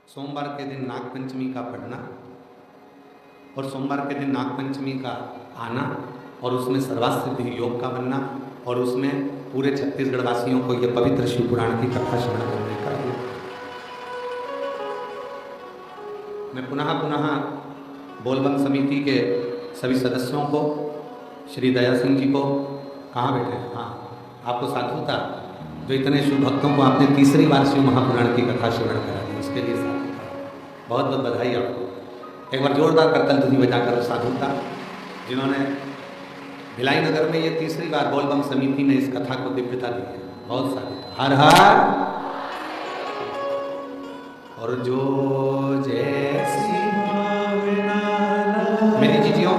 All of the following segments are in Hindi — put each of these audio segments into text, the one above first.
सोमवार के दिन नागपंचमी का पढ़ना और सोमवार के दिन नागपंचमी का आना और उसमें सर्वासिद्धि योग का बनना और उसमें पूरे छत्तीसगढ़ वासियों को यह पवित्र शिव पुराण की कथा श्रवण करने का योग। मैं पुनः पुनः बोलबम समिति के सभी सदस्यों को, श्री दया सिंह जी को, कहाँ बैठे हैं, हाँ आपको साधुता, जो इतने शिव भक्तों को आपने तीसरी बार शिव महापुराण की कथा श्रवण करा दी, उसके लिए साधुता, बहुत बहुत बधाई आपको। एक बार जोरदार करतल ध्वनि बजाकर साधुता, जिन्होंने भिलाई नगर में ये तीसरी बार बोलबम समिति ने इस कथा को दिव्यता दी है, बहुत साधुता। हर हर। और जो जैसी मेरी जीजियों,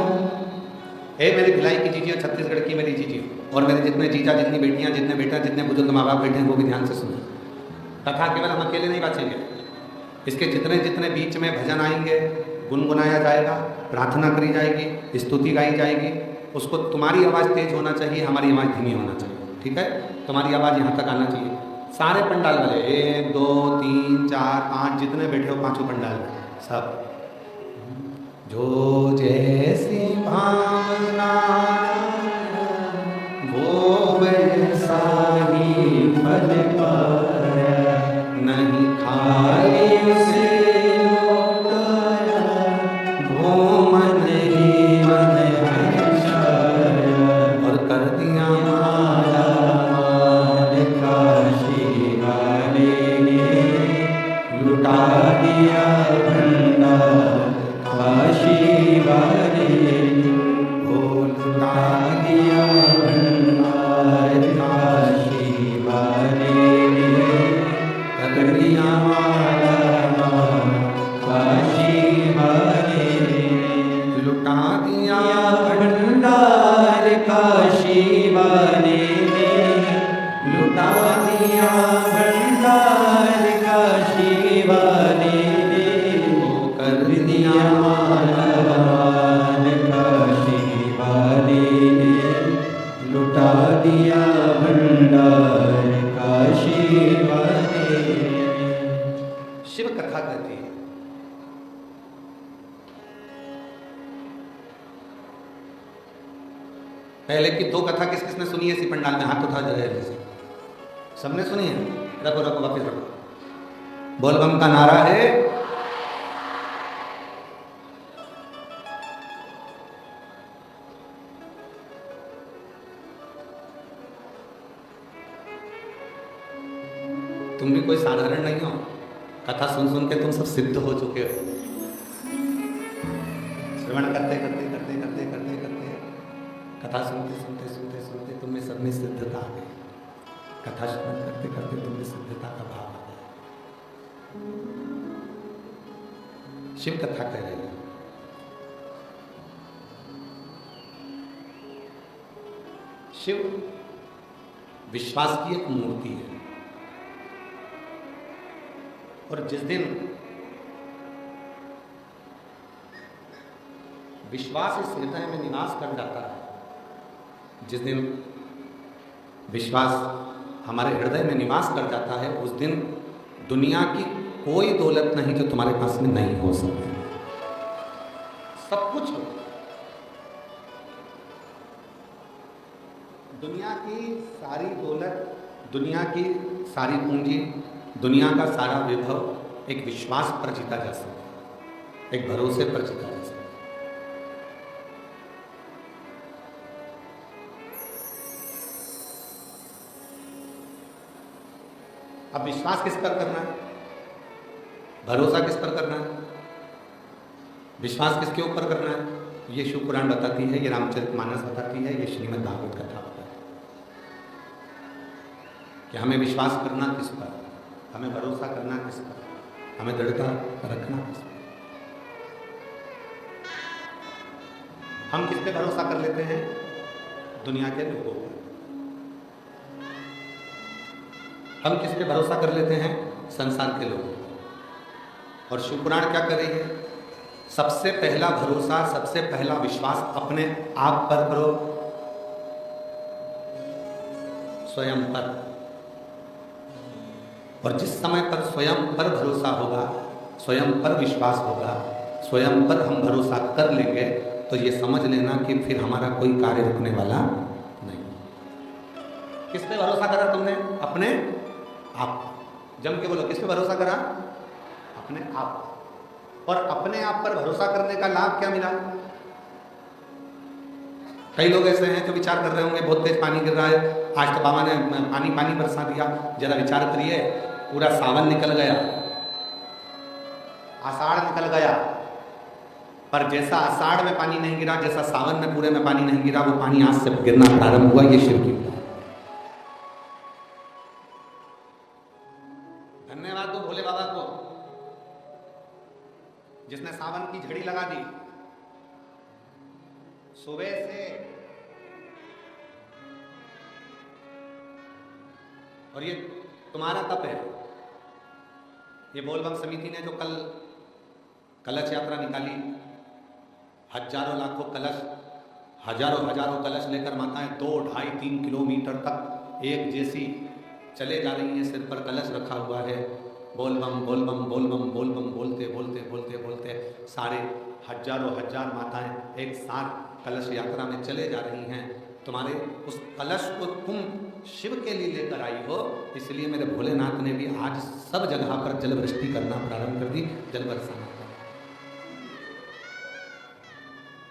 मेरी भिलाई की जीजियों, छत्तीसगढ़ की मेरी जीजियों, और मेरे जितने जीजा, जितनी बेटियां, जितने बेटा, जितने बुजुर्ग माँ बाप बैठे हैं, वो भी ध्यान से सुने। कथा केवल हम अकेले नहीं बाँचेंगे, इसके जितने जितने बीच में भजन आएंगे, गुनगुनाया जाएगा, प्रार्थना करी जाएगी, स्तुति गाई जाएगी, उसको तुम्हारी आवाज़ तेज होना चाहिए, हमारी आवाज़ धीमी होना चाहिए, ठीक है? तुम्हारी आवाज़ यहाँ तक आना चाहिए। सारे पंडाल वाले 1 2 3 4 5 जितने बैठे हो, पांचों पंडाल सब, जो जैसी भावना वो वैसा ही फल पाया, नहीं खाए उसे लौटाया, वो मन ही मन हर्षाया, और कर दिया माला माल काशी वाले ने, लुटा दिया भंडार काशी वाले ने, ओ लुटा दिया भंडार काशी वाले ने, कर दिया माला माल काशी वाले ने, लुटा दिया भंडार काशी वाले ने, लुटा दिया भंडार काशी वाले ने, वो कर दिया माला माल काशी वाले ने, लुटा दिया भंडार काशी वाले ने। शिव कथा कहती है, पहले की 2 कथा किस किसने सुनी है इसी पंडाल में? हाथ उठा जाए, सबने सुनी है? रखो रखो, वापिस रखो। बोलबम का नारा है, तुम भी कोई साधारण नहीं हो, कथा सुन सुन के तुम सब सिद्ध हो चुके हो। श्रवण करते करते करते करते करते करते कथा सुनते सुनते सुनते सुनते तुम में सब में सिद्धता आ गई। कथा श्रवण करते करते तुम में सिद्धता का भाव आ गया। शिव कथा कह रही है, शिव विश्वास की एक मूर्ति है, और जिस दिन विश्वास इस हृदय में निवास कर जाता है, जिस दिन विश्वास हमारे हृदय में निवास कर जाता है, उस दिन दुनिया की कोई दौलत नहीं जो तुम्हारे पास में नहीं हो सकती, सब कुछ हो। दुनिया की सारी दौलत, दुनिया की सारी पूंजी, दुनिया का सारा विभव एक विश्वास पर जीता जा सकता है, एक भरोसे पर जीता जा सकता है। अब विश्वास किस पर करना है, भरोसा किस पर करना है, विश्वास किसके ऊपर करना है? ये शिव पुराण बताती है, ये रामचरितमानस बताती है, ये श्रीमद् भागवत कथा बताती है कि हमें विश्वास करना किस पर, हमें भरोसा करना किस पर, हमें दृढ़ता रखना किस पर। हम किस पे भरोसा कर लेते हैं? दुनिया के लोगों पर। हम किस पे भरोसा कर लेते हैं? संसार के लोगों पर। और शिव पुराण क्या कर रही है? सबसे पहला भरोसा, सबसे पहला विश्वास अपने आप पर करो, स्वयं पर। और जिस समय पर स्वयं पर भरोसा होगा, स्वयं पर विश्वास होगा, स्वयं पर हम भरोसा कर लेंगे, तो ये समझ लेना कि फिर हमारा कोई कार्य रुकने वाला नहीं। किस पे भरोसा करा तुमने? अपने आप। जम के बोलो, किस पे भरोसा करा? अपने आप। और अपने आप पर भरोसा करने का लाभ क्या मिला? कई लोग ऐसे हैं जो विचार कर रहे होंगे, बहुत तेज पानी गिर रहा है, आज तो बाबा ने पानी पानी बरसा दिया। जरा विचार करिए, पूरा सावन निकल गया, आषाढ़ निकल गया, पर जैसा आषाढ़ में पानी नहीं गिरा, जैसा सावन में पूरे में पानी नहीं गिरा, वो पानी आज से गिरना प्रारंभ हुआ। ये शिव की धन्यवाद दो भोले बाबा को, जिसने सावन की झड़ी लगा दी। सुबह से और ये तुम्हारा तप है। ये बोलबम समिति ने जो कल कलश यात्रा निकाली, हजारों लाखों कलश, हजारों कलश लेकर माताएं 2, 2.5, 3 किलोमीटर तक एक जैसी चले जा रही हैं, सिर पर कलश रखा हुआ है, बोलबम बोलबम बोलबम बोलबम बोलते बोलते बोलते बोलते सारे हजार माताएं एक साथ कलश यात्रा में चले जा रही हैं। तुम्हारे उस कलश को तुम शिव के लिए लेकर आई हो, इसलिए मेरे भोलेनाथ ने भी आज सब जगह पर जल वृष्टि करना प्रारंभ कर दी, जल बरसाना।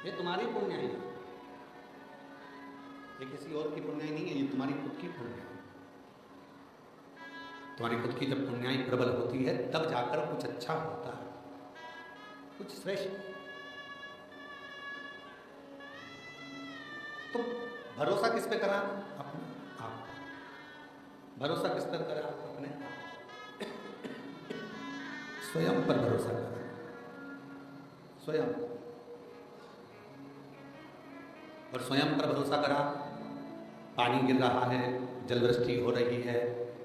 ये तुम्हारी पुण्याई है, ये किसी और की पुण्याई नहीं है, ये तुम्हारी खुद की पुण्याई है। तुम्हारी खुद की जब पुण्याई प्रबल होती है, तब जाकर कुछ अच्छा होता है, कुछ श्रेष्ठ। तो भरोसा किस पे करा? अपने आप। भरोसा किस पर करा? अपने आप। स्वयं पर भरोसा करा, स्वयं। और स्वयं पर भरोसा करा। पानी गिर रहा है, जलवृष्टि हो रही है,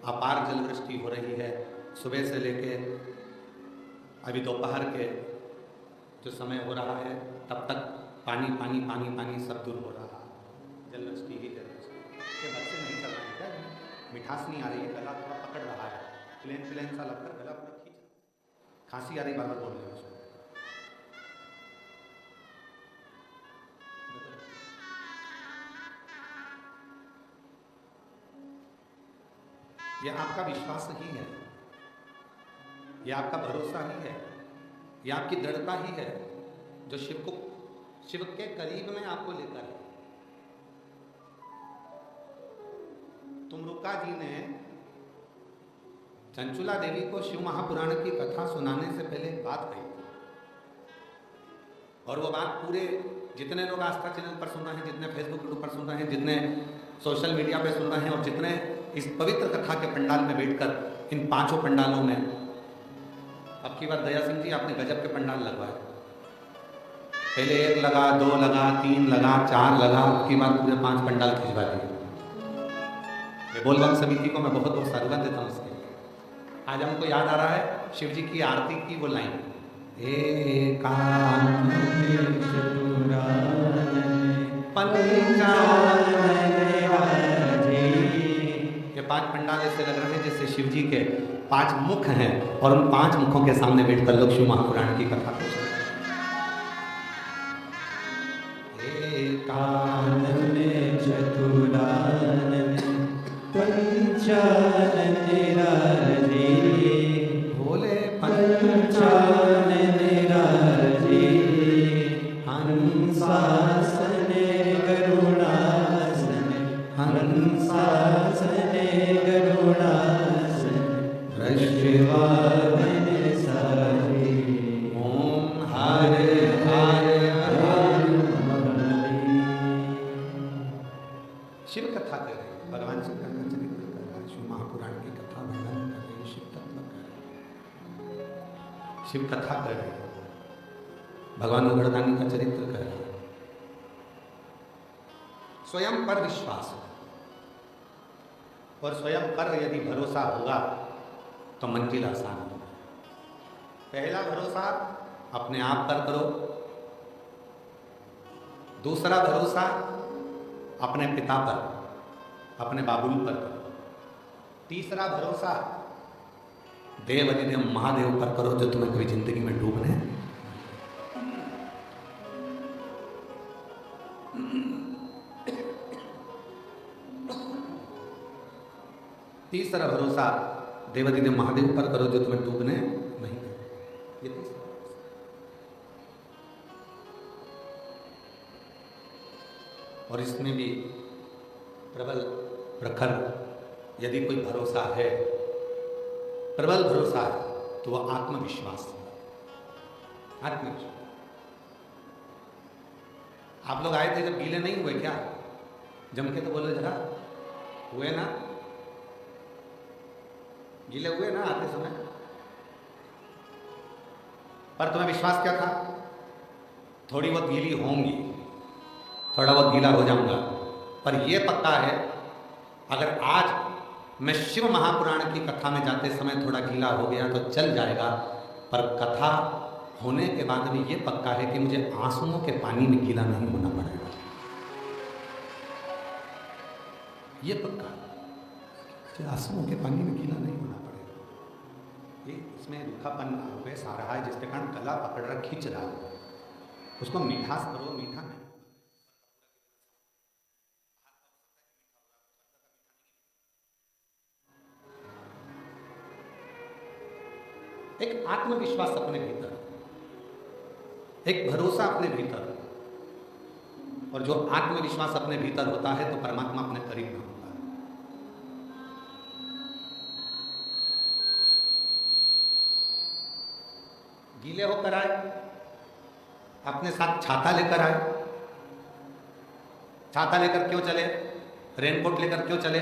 अपार जलवृष्टि हो रही है, सुबह से लेके अभी दोपहर के जो समय हो रहा है, तब तक पानी पानी पानी पानी सब दूर हो रहा है। जलवृष्टि ही जलवृष्टि। ये बच्चे नहीं चल रहे हैं क्या? मिठास नहीं आ रही है, गला थोड़ा पकड़ रहा है, प्लेन सा लगकर गला पूरा खींच, खांसी आ रही, बार बार बोल रहे हैं। यह आपका विश्वास ही है, यह आपका भरोसा ही है, यह आपकी दृढ़ता ही है जो शिव के करीब में आपको लेकर है। तुमरुका जी ने चंचुला देवी को शिव महापुराण की कथा सुनाने से पहले एक बात कही थी, और वो बात पूरे जितने लोग आस्था चैनल पर सुन रहे हैं, जितने फेसबुक ग्रुप पर सुन रहे हैं, जितने सोशल मीडिया पर सुन रहे हैं, और जितने इस पवित्र कथा के पंडाल में बैठकर इन 5 पंडालों में, अब की बार दया सिंह जी आपने गजब के पंडाल लगवाए। पहले 1 लगा, 2 लगा, 3 लगा, 4 लगा, अब की बार पूरे 5 पंडाल खिंचवा दिए। ये बोलबम समिति को मैं बहुत बहुत साधुवाद देता हूँ इसके लिए। आज हमको याद आ रहा है शिव जी की आरती की वो लाइन, ये 5 पंडाल ऐसे लग रहे हैं जैसे शिव जी के 5 मुख हैं, और उन 5 मुखों के सामने बैठकर लोग शिव महापुराण की कथा को सुनते भोले पंचानन राजे, हंसासने गरुड़ासने, हंसासने गरुड़ासने, वृषवाहन सारे, ओम हरे हरे हरे। शिव कथा कर रहे हैं, भगवान शंकर का चरित्र कर रहे हैं, शिव महापुराण की कथा वर्णन कर रहे हैं, शिव तत्व कर रहे हैं, शिव कथा कर रहे हैं, भगवान उगड़दानी का चरित्र कर रहे हैं। स्वयं पर विश्वास है, और स्वयं पर यदि भरोसा होगा तो मंजिल आसान होगा। पहला भरोसा अपने आप पर करो, दूसरा भरोसा अपने पिता पर, अपने बाबुल पर करो, तीसरा भरोसा देव अधिदेव महादेव पर करो जो तुम्हें कभी जिंदगी में डूबने। तीसरा भरोसा देव अधिदेव महादेव पर करो जो तुम्हें डूबने नहीं दे। ये तीसरा। और इसमें भी प्रबल प्रखर यदि कोई भरोसा है, प्रबल भरोसा है, तो वह आत्मविश्वास। आत्मविश्वास। आप लोग आए थे जब गीले नहीं हुए क्या? जम के तो बोलो जरा, हुए ना? गीले हुए ना आते समय? पर तुम्हें विश्वास क्या था? थोड़ी बहुत गीली होंगी, थोड़ा बहुत गीला हो जाऊंगा, पर यह पक्का है अगर आज मैं शिव महापुराण की कथा में जाते समय थोड़ा गीला हो गया तो चल जाएगा, पर कथा होने के बाद भी ये पक्का है कि मुझे आंसुओं के पानी में गीला नहीं होना पड़ेगा। ये पक्का है, मुझे आंसुओं के पानी में गीला नहीं होना पड़ेगा। ये इसमें रूखापन आवेश आ रहा है जिसके कारण गला पकड़ रहा, खींच रहा है, उसको मिठास करो, मीठा नहीं। एक आत्मविश्वास अपने भीतर, एक भरोसा अपने भीतर, और जो आत्मविश्वास अपने भीतर होता है तो परमात्मा अपने करीब में होता है। गीले होकर आए, अपने साथ छाता लेकर आए। छाता लेकर क्यों चले? रेनकोट लेकर क्यों चले?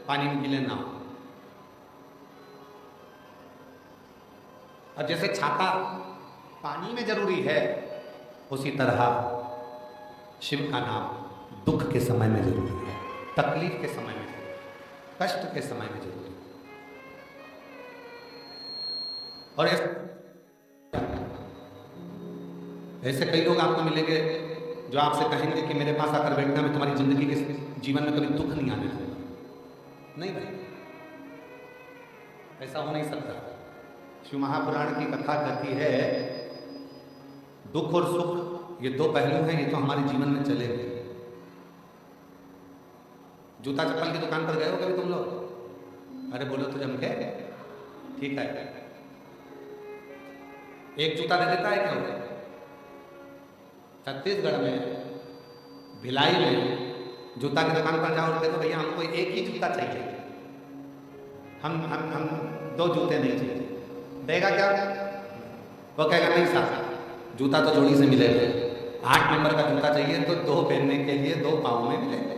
पानी में गीले ना हो। और जैसे छाता पानी में जरूरी है, उसी तरह शिव का नाम दुख के समय में जरूरी है, तकलीफ के समय में जरूरी, कष्ट के समय में जरूरी। और ऐसे कई लोग आपको मिलेंगे जो आपसे कहेंगे कि मेरे पास आकर बैठना, मैं तुम्हारी जिंदगी के जीवन में कभी दुख नहीं आने दूंगा। नहीं भाई, ऐसा हो नहीं सकता। शिव महापुराण की कथा कहती है दुख और सुख ये दो पहलू हैं, ये तो हमारे जीवन में चलेंगे। जूता चप्पल की दुकान पर गए हो कभी तुम लोग? अरे बोलो तो जम के, ठीक है। एक जूता दे देता है क्यों? छत्तीसगढ़ में भिलाई में जूता की दुकान पर जाओ तो भैया हमको एक ही जूता चाहिए, हम दो जूते नहीं चाहिए। देगा क्या? वो कहेगा नहीं साहब, जूता तो जोड़ी से मिलेगा, 8 नंबर का जूता चाहिए तो 2 पहनने के लिए 2 पाँव में मिलेगा।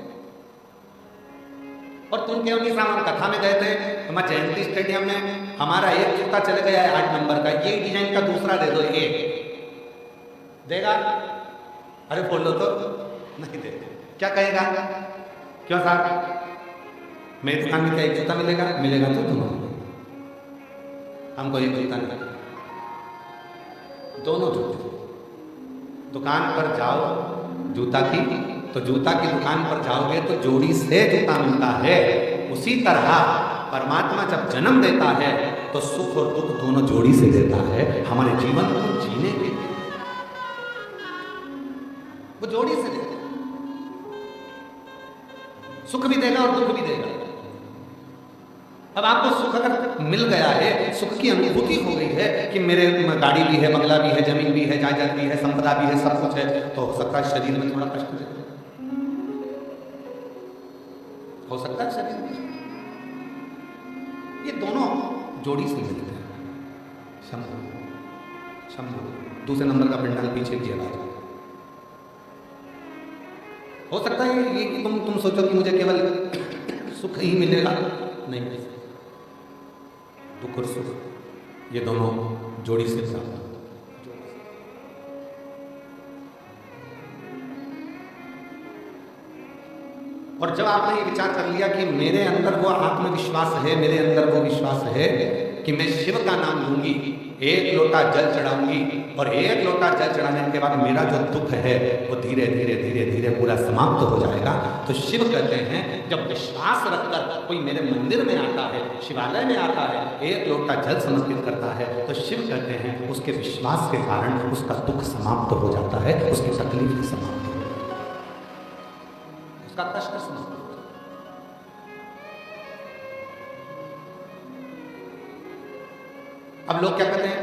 और तुम क्यों नहीं साहब, हम कथा में गए थे, हमारे जयंती स्टेडियम में हमारा एक जूता चले गया है 8 नंबर का, ये डिजाइन का दूसरा दे दो, एक देगा? अरे बोलो तो नहीं दे। क्या कहेगा? क्यों साहब, मेरी दुकान में क्या एक जूता मिलेगा? मिलेगा तो तुम, हमको एक जूता नहीं, दोनों जूते। दुकान पर जाओ जूता की, तो जूता की दुकान पर जाओगे तो जोड़ी से जूता मिलता है। उसी तरह परमात्मा जब जन्म देता है तो सुख और दुख दोनों जोड़ी से देता है हमारे जीवन को जीने के लिए, वो जोड़ी से देता है। सुख भी देगा और दुख भी देगा। अब आपको सुख अगर मिल गया है, सुख की अनुभूति हो गई है कि मेरे गाड़ी भी है, बंगला भी है, जमीन भी है, जायदाद भी है, संपदा भी है, सब कुछ है, तो हो सकता है शरीर में थोड़ा कष्ट दे, हो सकता है शरीर में। ये दोनों जोड़ी से मिलते हैं। शंभु शंभु दूसरे नंबर का पिंडल पीछे की आवाज। हो सकता है ये कि तुम सोचो कि मुझे केवल सुख ही मिलेगा, नहीं, दुख और सुख ये दोनों जोड़ी से साथ। और जब आपने ये विचार कर लिया कि मेरे अंदर वो आत्मविश्वास है, मेरे अंदर वो विश्वास है, कि मैं शिव का नाम लूंगी, एक लोटा जल चढ़ाऊंगी और एक लोटा जल चढ़ाने के बाद मेरा जो दुख है वो धीरे धीरे धीरे धीरे पूरा समाप्त हो जाएगा। तो शिव कहते हैं जब विश्वास रखकर कोई मेरे मंदिर में आता है, शिवालय में आता है, एक लोटा जल समर्पित करता है, तो शिव कहते हैं उसके विश्वास के कारण उसका दुख समाप्त हो जाता है, उसकी तकलीफ समाप्त हो जाती है, उसका कष्ट समाप्त हो जाता है। अब लोग क्या कहते हैं,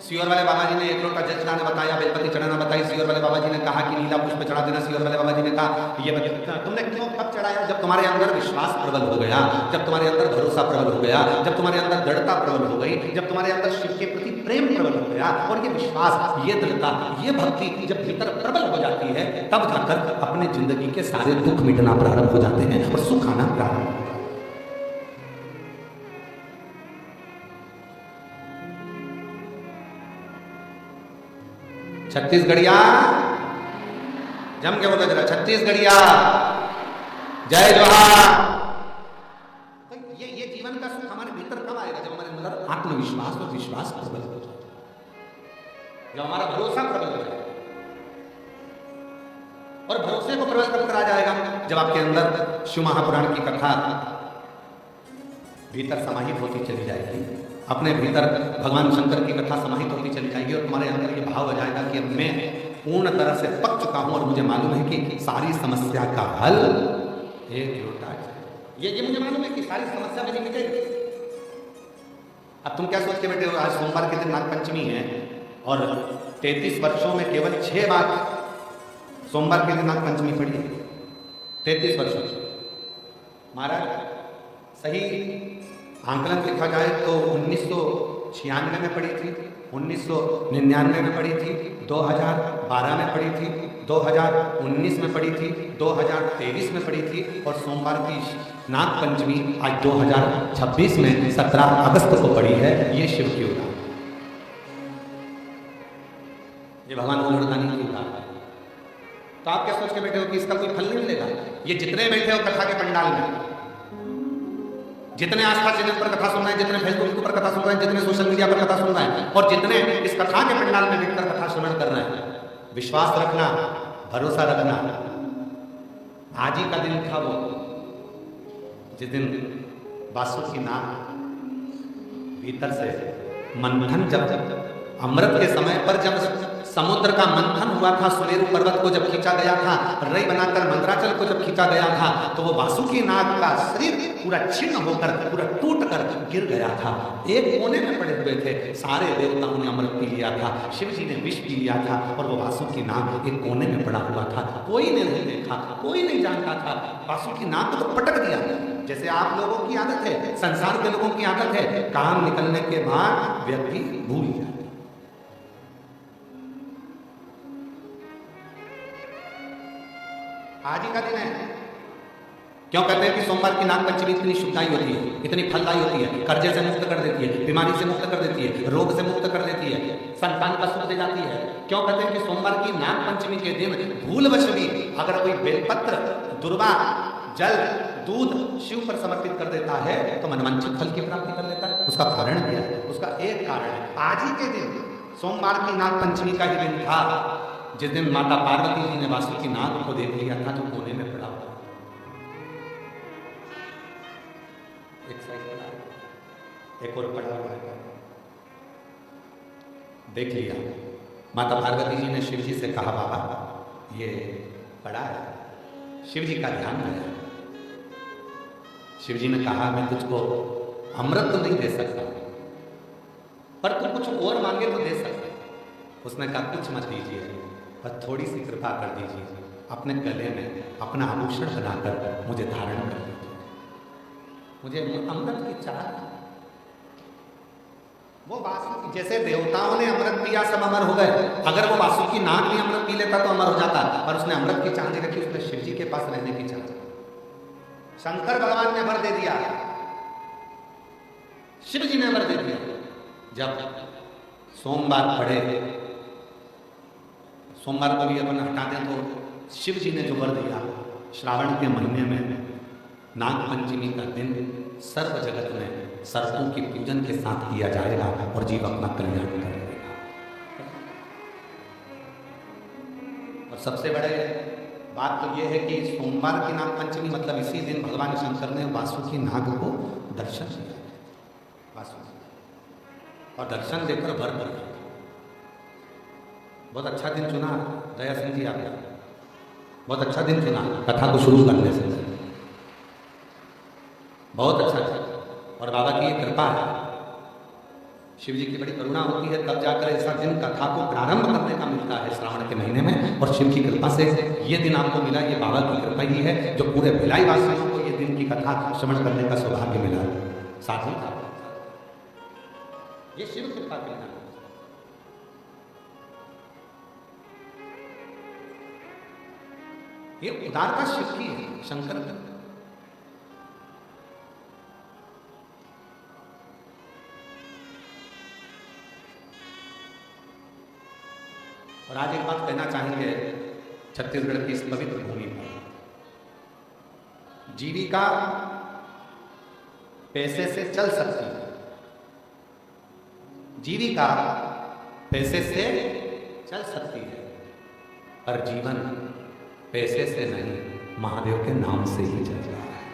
सियोर वाले बाबा जी ने एक लोटा जल चढ़ाना बताया, बेलपति चढ़ाना बताई, सियोर वाले बाबा जी ने कहा कि नीला पुष्प चढ़ा देना, सियोर वाले बाबा जी ने कहा ये तुमने क्यों कब चढ़ाया? जब तुम्हारे अंदर विश्वास प्रबल हो गया, जब तुम्हारे अंदर भरोसा प्रबल हो गया, जब तुम्हारे अंदर दृढ़ता प्रबल हो गई, जब तुम्हारे अंदर शिव के प्रति प्रेम प्रबल हो गया, और ये विश्वास, ये दृढ़ता, ये भक्ति जब भीतर प्रबल हो जाती है, तब जाकर अपने जिंदगी के सारे दुख मिटना प्रारंभ हो जाते हैं और सुख आना प्रारंभ हो जाता है। छत्तीसगढ़िया जम के बोलो जरा, छत्तीसगढ़िया जय जोहार। तो ये जीवन का सुख हमारे भीतर कब आएगा? जब हमारे अंदर आत्मविश्वास और विश्वास प्रबल हो जाए, जब हमारा भरोसा प्रबल हो जाए। और भरोसे को प्रबल कब करा जाएगा? जब आपके अंदर शिव महापुराण की कथा भीतर समाहित होती चली जाएगी, अपने भीतर भगवान शंकर की कथा समाहित होती चली जाएगी और तुम्हारे अंदर ये भाव आ जाएगा कि अब मैं पूर्ण तरह से पक चुका हूं और मुझे मालूम है कि सारी समस्या का हल एक लोटा है। ये मुझे मालूम है कि सारी समस्या मेरी मिटेगी। अब तुम क्या सोच के बैठे हो? आज सोमवार के दिन नागपंचमी है और 33 वर्षों में केवल 6 बार सोमवार के दिन नागपंचमी पड़ी है। 33 वर्षों महाराज, सही आंकलन लिखा जाए तो 1996 में पड़ी थी, 1999 में पड़ी थी, 2012 में पड़ी थी, 2019 में पड़ी थी, 2023 में पड़ी थी और सोमवार की नागपंचमी आज 2026 में 17 अगस्त को पड़ी है। ये शिव की उदाहरण, ये भगवान गोवर्धन की उदाहरण है। तो आप क्या सोच के बैठे हो कि इसका कोई फल नहीं मिलेगा? ये जितने बैठे हो कथा के पंडाल में, जितने आस्था चैनल पर कथा सुन रहे हैं, जितने फेसबुक पर कथा सुन रहे हैं, जितने सोशल मीडिया पर कथा सुन रहे हैं और जितने इस कथा के पंडाल में बैठकर कथा श्रवण कर रहे हैं, विश्वास रखना, भरोसा रखना। आज ही का दिन था वो जिस दिन वासुकी नाग भीतर से मंथन, जब अमृत के समय पर जब समुद्र का मंथन हुआ था, सुमेरु पर्वत को जब खींचा गया था, रई बनाकर मंदराचल को जब खींचा गया था, तो वो वासुकी नाग का शरीर पूरा छिन्न होकर, पूरा टूट कर गिर गया था। एक कोने में पड़े हुए थे, सारे देवताओं ने अमृत पी लिया था, शिव जी ने विष पी लिया था और वो वासुकी नाग एक कोने में पड़ा हुआ था। कोई ने नहीं देखा, कोई नहीं जानता था। वासुकी नाग को तो पटक दिया, जैसे आप लोगों की आदत है, संसार के लोगों की आदत है, काम निकलने के बाद व्यक्ति भूल जाए। आज ही का दिन है। क्यों कहते हैं कि सोमवार की नागपंचमी इतनी शुभदायी होती है, इतनी फलदायी होती है, कर्जे से मुक्त कर देती है, बीमारी से मुक्त कर देती है, रोग से मुक्त कर देती है, संतान का सुख दे जाती है। क्यों कहते हैं कि सोमवार की नागपंचमी के दिन भूलवश भी अगर कोई बेलपत्र, दुर्वा, जल, दूध शिव पर समर्पित कर देता है तो मनवांछित फल की प्राप्ति कर लेता है। उसका कारण क्या है? उसका एक कारण है, आज ही के दिन सोमवार की नागपंचमी का ही दिन था जिस दिन माता पार्वती जी ने वासुकी नाग को देख लिया था जो कोने में पड़ा हुआ। एक और पड़ा हुआ है, देख लिया। माता पार्वती जी ने शिव जी से कहा, बाबा ये पड़ा है। शिव जी का ध्यान आया। शिव जी ने कहा, मैं तुझको अमृत तो नहीं दे सकता, पर तू कुछ और मांगे तो दे सकता। उसने कहा, कुछ मत दीजिए, बस थोड़ी सी कृपा कर दीजिए, अपने गले में अपना आभूषण बनाकर मुझे धारण कर दीजिए, मुझे अमृत की चाह। वो वासुकी, जैसे देवताओं ने अमृत पिया सब अमर हो गए, अगर वो वासुकी नाग भी अमृत पी लेता तो अमर हो जाता, पर उसने अमृत की चाह नहीं रखी, उसने शिव जी के पास रहने की चाह। शंकर भगवान ने वर दे दिया, शिव जी ने वर दे दिया। जब सोमवार पड़े, सोमवार को भी अपन हटा दें तो शिव जी ने जो वर दिया, श्रावण के महीने में नाग पंचमी का दिन सर्व जगत में शर्तों की पूजन के साथ किया जाएगा और जीव अपना कल्याण करेगा। और सबसे बड़े बात तो यह है कि सोमवार की नाग पंचमी मतलब इसी दिन भगवान शंकर ने वासुकी नाग को दर्शन दिया, वासुकी, और दर्शन देकर वर कर दिया। बहुत अच्छा दिन चुना दया सिंह जी आपने, बहुत अच्छा दिन चुना कथा को शुरू करने से, बहुत अच्छा था। और बाबा की ये कृपा है, शिव जी की बड़ी करुणा होती है, तब जाकर ऐसा दिन कथा को प्रारंभ करने का मिलता है श्रावण के महीने में। और शिव की कृपा से ये दिन आपको मिला, ये बाबा की कृपा ही है जो पूरे भिलाई वासियों को ये दिन की कथा श्रवण करने का सौभाग्य मिला। साधु था ये शिव कृपा के नाम। ये उदारता शिव की है, शंकर की। और आज एक बात कहना चाहेंगे छत्तीसगढ़ की इस पवित्र भूमि पर, जीविका पैसे से चल सकती है, जीविका पैसे से चल सकती है, पर जीवन पैसे से नहीं, महादेव के नाम से ही चल रहा है।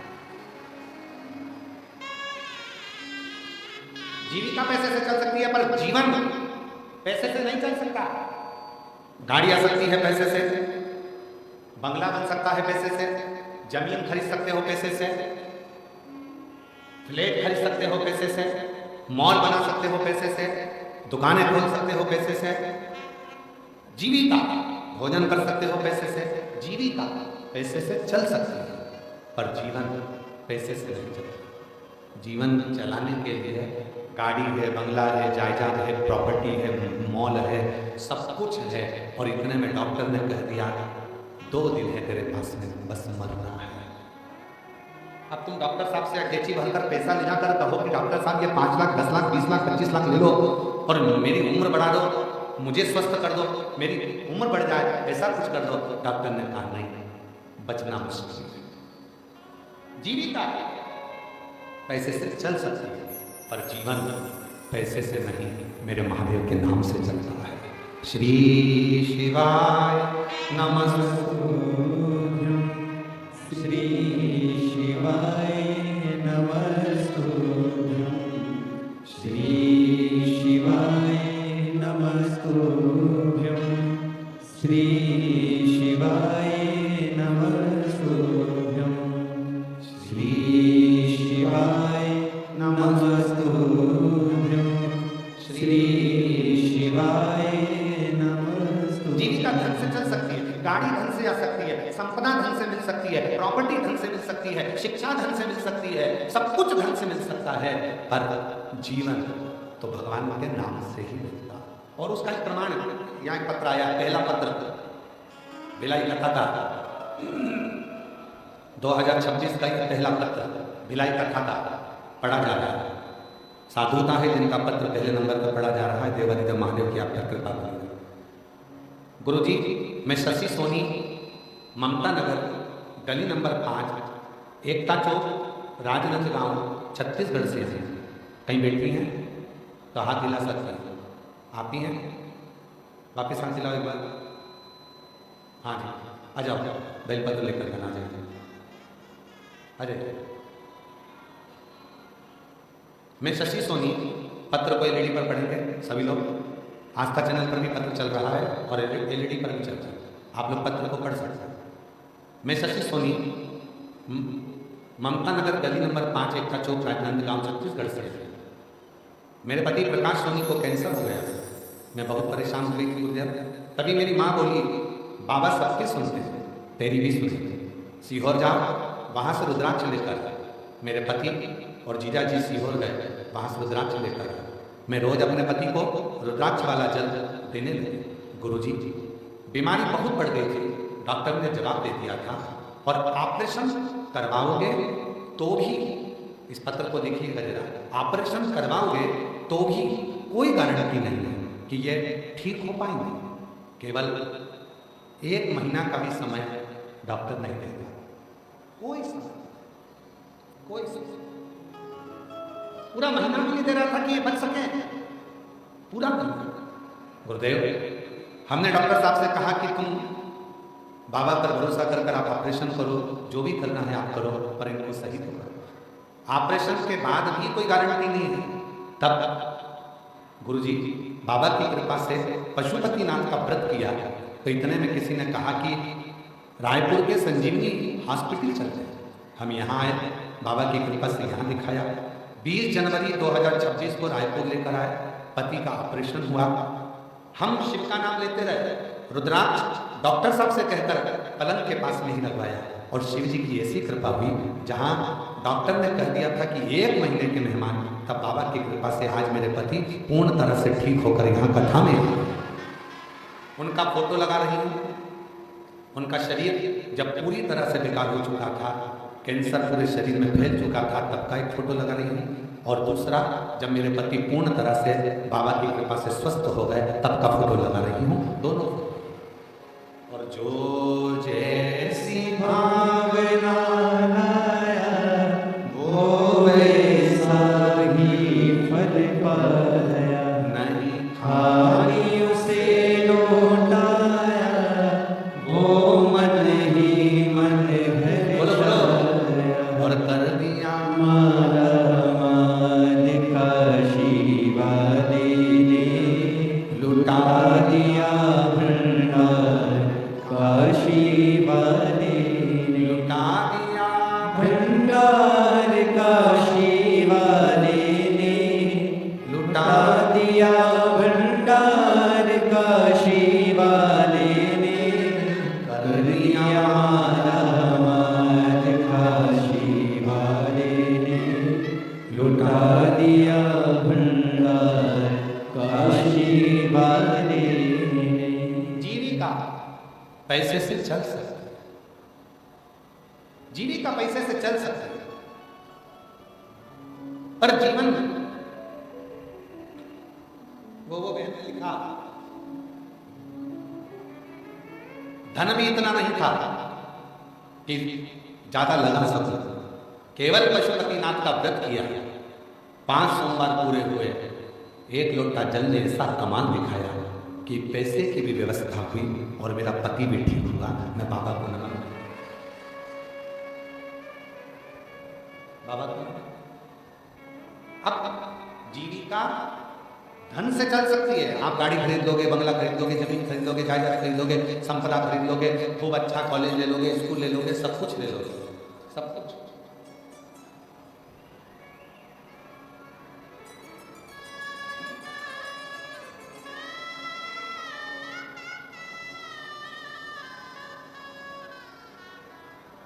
जीविका पैसे से चल सकती है पर जीवन पैसे से नहीं चल सकता। गाड़ी आ सकती है पैसे से, बंगला बन सकता है पैसे से, जमीन खरीद सकते हो पैसे से, फ्लैट खरीद सकते हो पैसे से, मॉल बना सकते हो पैसे से, दुकानें खोल सकते हो पैसे से, जीविका भोजन कर सकते हो पैसे से, जीविका पैसे से चल सकती है, पर जीवन पैसे से नहीं चलता। जीवन चलाने के लिए गाड़ी है, बंगला है, जायदाद है, प्रॉपर्टी है, मॉल है, सब कुछ है, और इतने में डॉक्टर ने कह दिया 2 दिन है तेरे पास में, बस मरना है। अब तुम डॉक्टर साहब से अटैची भरकर पैसा ले जाकर कहो कि डॉक्टर साहब ये 5 लाख, 10 लाख, 20 लाख, 25 लाख ले लो और मेरी उम्र बढ़ा दो, मुझे स्वस्थ कर दो, मेरी उम्र बढ़ जाए, ऐसा कुछ कर दो। डॉक्टर ने कहा नहीं, बचना मुश्किल है। जीविका पैसे से चल सकती है पर जीवन पैसे से नहीं, मेरे महादेव के नाम से चलता है। श्री शिवाय नमस्तुभ्यं, श्री शिवाय नमस्तुभ्यं, श्री शिवाय नमस्तुभ्यं, श्री शिवाय नमस्तुभ्यं, श्री शिवाय नमस्तुभ्यं, श्री शिवाय नमस्तुभ्यं। जीविका धन से चल सकती है, गाड़ी धन से आ सकती है, संपदा धन से मिल सकती है, प्रॉपर्टी धन से मिल सकती है, शिक्षा धन से मिल सकती है, सब कुछ धन से मिल सकता है, पर जीवन तो भगवान के नाम से ही मिलता। और उसका एक प्रमाण यहाँ एक पत्र आया, पहला पत्र भिलाई कथा का 2026 का पहला पत्र भिलाई कथा का पढ़ा जा रहा है। साधुता है जिनका पत्र पहले नंबर पर पढ़ा जा रहा है। देवादिदेव महादेव की आपकी कृपा बनी। गुरु जी, मैं शशि सोनी, ममता नगर, गली नंबर 5, एकता चौक, राजनांदगांव, छत्तीसगढ़ से हैं। कहीं बैठी हैं तो हाथ दिला सकते हैं। आप ही हैं? वापस हाथ दिलाओ एक बार। हाँ जी, आ जाओ, बेलपत्र लेकर बना जाए। अरे मैं शशि सोनी, पत्र को एलईडी पर पढ़ेंगे सभी लोग। आस्था चैनल पर भी पत्र चल रहा है और एलईडी पर भी चल रहा है, आप लोग पत्र को पढ़ सकते हैं। मैं शशि सोनी, ममता नगर, गली नंबर 5, एकता चौक, राजनांदगांव, छत्तीसगढ़ से। मेरे पति प्रकाश सोनी को कैंसर हो गया। मैं बहुत परेशान हो गई थी गुरुदेव। तभी मेरी माँ बोली, बाबा सबके सुनते हैं, तेरी भी सुनते। सीहोर जाओ, वहाँ से रुद्राक्ष लेकर। मेरे पति और जीजा जी सीहोर गए, वहाँ से रुद्राक्ष लेकर। मैं रोज अपने पति को रुद्राक्ष वाला जल देने लगी। गुरुजी, बीमारी बहुत बढ़ गई थी। डॉक्टर ने जवाब दे दिया था, और ऑपरेशन करवाओगे तो भी, इस पत्र को देखिएगा जरा, ऑपरेशन करवाओगे तो भी कोई गारंटी नहीं है कि ये ठीक हो पाएंगे। केवल 1 महीना का भी समय डॉक्टर नहीं देगा। कोई समय, कोई समय, पूरा महीना भी नहीं दे रहा था कि ये बच सके, पूरा महीना। गुरुदेव, हमने डॉक्टर साहब से कहा कि तुम बाबा पर भरोसा कर कर आप ऑपरेशन करो, जो भी करना है आप करो, पर इनको सही तो करो। ऑपरेशन के बाद भी कोई गारंटी नहीं है। तब गुरुजी बाबा की कृपा से पशुपतिनाथ का व्रत किया, तो इतने में किसी ने कहा कि रायपुर के संजीवनी हॉस्पिटल चलते हैं। हम यहाँ आए, बाबा की कृपा से यहाँ दिखाया। 20 जनवरी 2026 को रायपुर लेकर आए, पति का ऑपरेशन हुआ। हम शिव का नाम लेते रहे, रुद्राक्ष डॉक्टर साहब से कहकर पलंग के पास में ही लगवाया, और शिव जी की ऐसी कृपा हुई, जहाँ डॉक्टर ने कह दिया था कि 1 महीने के मेहमान, तब बाबा की कृपा से आज मेरे पति पूर्ण तरह से ठीक होकर यहाँ कथा में। उनका फोटो लगा रही हूँ। उनका शरीर जब पूरी तरह से बेकार हो चुका था, कैंसर पूरे शरीर में फैल चुका था, तब का एक फोटो लगा रही हूँ, और दूसरा जब मेरे पति पूर्ण तरह से बाबा की कृपा से स्वस्थ हो गए, तब का फोटो लगा रही हूँ, दोनों। और जो जैसी भावना वो वैसा ही फल पाया, नहीं खाली उसे लौटाया, वो मन ही मन है और कर दिया माला मान काशी वाले ने लुटा दिया भंडार, काशी वाले ने लुटा दिया भंडार, काशी वाले ने लुटा दिया भंडार, काशी वाले ने कर दिया माला माल, काशी वाले ने लुटा दिया भंडार, काशी वाले ने। जीविका पैसे से चल सकते, जीविका पैसे से चल सकते, पर जीवन वो बहन ने लिखा, धन भी इतना नहीं था कि ज्यादा लगा सकूं। केवल पशुपतिनाथ का व्रत किया, 5 सोमवार पूरे हुए, 1 लोटा जल ने ऐसा कमाल दिखाया कि पैसे की भी व्यवस्था हुई और मेरा पति भी ठीक हुआ। मैं बाबा को नमन करता हूं। बाबा को अब जीविका धन से चल सकती है। आप गाड़ी खरीद लोगे, बंगला खरीद लोगे, जमीन खरीद लोगे, जायदाद खरीद लोगे, संपदा खरीद लोगे, खूब अच्छा कॉलेज ले लोगे, स्कूल ले लोगे, सब कुछ ले लोगे, सब कुछ।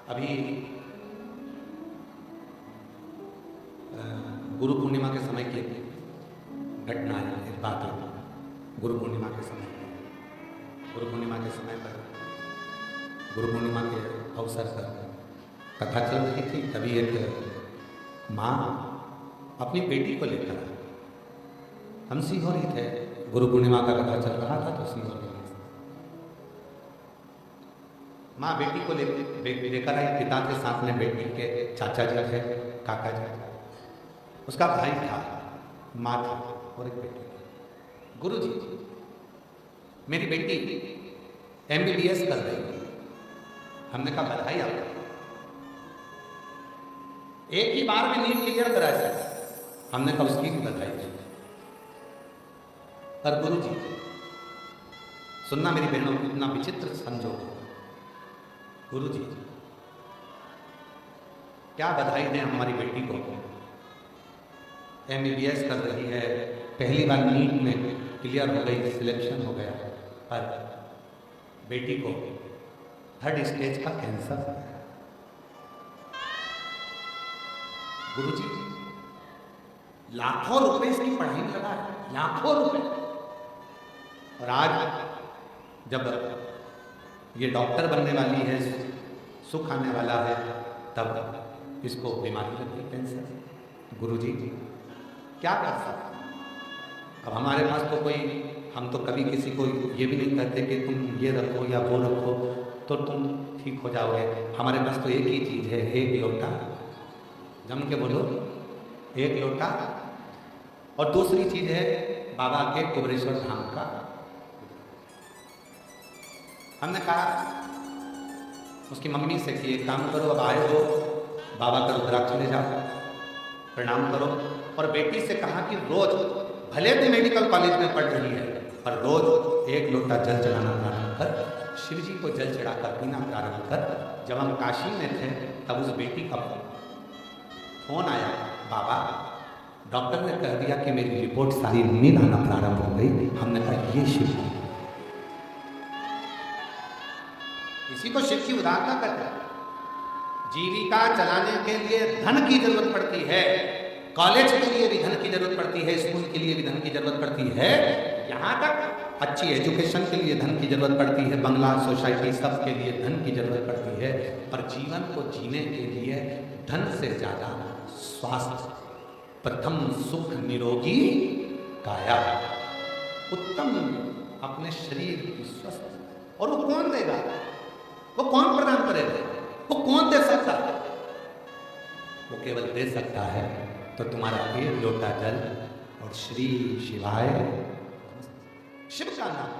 अभी गुरु पूर्णिमा के समय की घटना है, एक बात है। गुरु पूर्णिमा के समय पर गुरु पूर्णिमा के अवसर पर कथा चल रही थी। तभी एक माँ अपनी बेटी को लेकर हम सीहोरी थे, गुरु पूर्णिमा का कथा चल रहा था, तो सीहोरी माँ बेटी को लेकर आई। पिता के साथ में बेटी के चाचा जी थे, काका जी, उसका भाई था, माँ था और एक बेटी। गुरु जी, मेरी बेटी MBBS कर रही है। हमने कहा बधाई आपको, एक ही बार में नीट क्लियर कराया सर। हमने कहा उसकी भी बधाई। पर गुरु जी सुनना मेरी बहनों, इतना विचित्र संजोग। गुरु जी क्या बधाई दें हमारी बेटी को, MBBS कर रही है, पहली बार नीट में क्लियर हो गई, सिलेक्शन हो गया, पर बेटी को 3rd स्टेज का कैंसर हो गया। गुरु जी लाखों रुपए इसकी पढ़ाई में लगा है, लाखों रुपए, और आज जब ये डॉक्टर बनने वाली है, सुख आने वाला है, तब इसको बीमारी लगी, कैंसर। गुरु जी क्या कर सकते हैं? अब हमारे पास तो कोई, हम तो कभी किसी को ये भी नहीं कहते कि तुम ये रखो या वो रखो तो तुम ठीक हो जाओगे। हमारे पास तो एक ही चीज़ है, 1 लोटा, जम के बोलो, 1 लोटा और दूसरी चीज है बाबा के कुबरेश्वर धाम का। हमने कहा उसकी मम्मी से कि एक काम करो, अब आए हो बाबा का रुद्राक्ष ले जाओ, प्रणाम करो। और बेटी से कहा कि रोज भले भी मेडिकल कॉलेज में पढ़ रही है पर रोज एक लोटा जल चढ़ाना प्रारंभ कर, शिव जी को जल चढ़ाकर पीना प्रारंभ कर। जब हम काशी में थे तब उस बेटी का फोन आया, बाबा डॉक्टर ने कह दिया कि मेरी रिपोर्ट सारी नींद आना प्रारंभ हो गई। हमने कहा ये शिव जी, इसी को शिव की उदारता कहते हैं। जीविका चलाने के लिए धन की जरूरत पड़ती है, कॉलेज के लिए भी धन की जरूरत पड़ती है, स्कूल के लिए भी धन की जरूरत पड़ती है, यहाँ तक अच्छी एजुकेशन के लिए धन की जरूरत पड़ती है, बंगला सोसाइटी सब के लिए धन की जरूरत पड़ती है। पर जीवन को जीने के लिए धन से ज्यादा स्वास्थ्य, प्रथम सुख निरोगी काया, उत्तम अपने शरीर की स्वस्थ। और वो कौन देगा, वो कौन प्रदान करेगा, वो कौन दे सकता है? वो केवल दे सकता है तो तुम्हारा एक लोटा जल और श्री शिवाय, शिव का नाम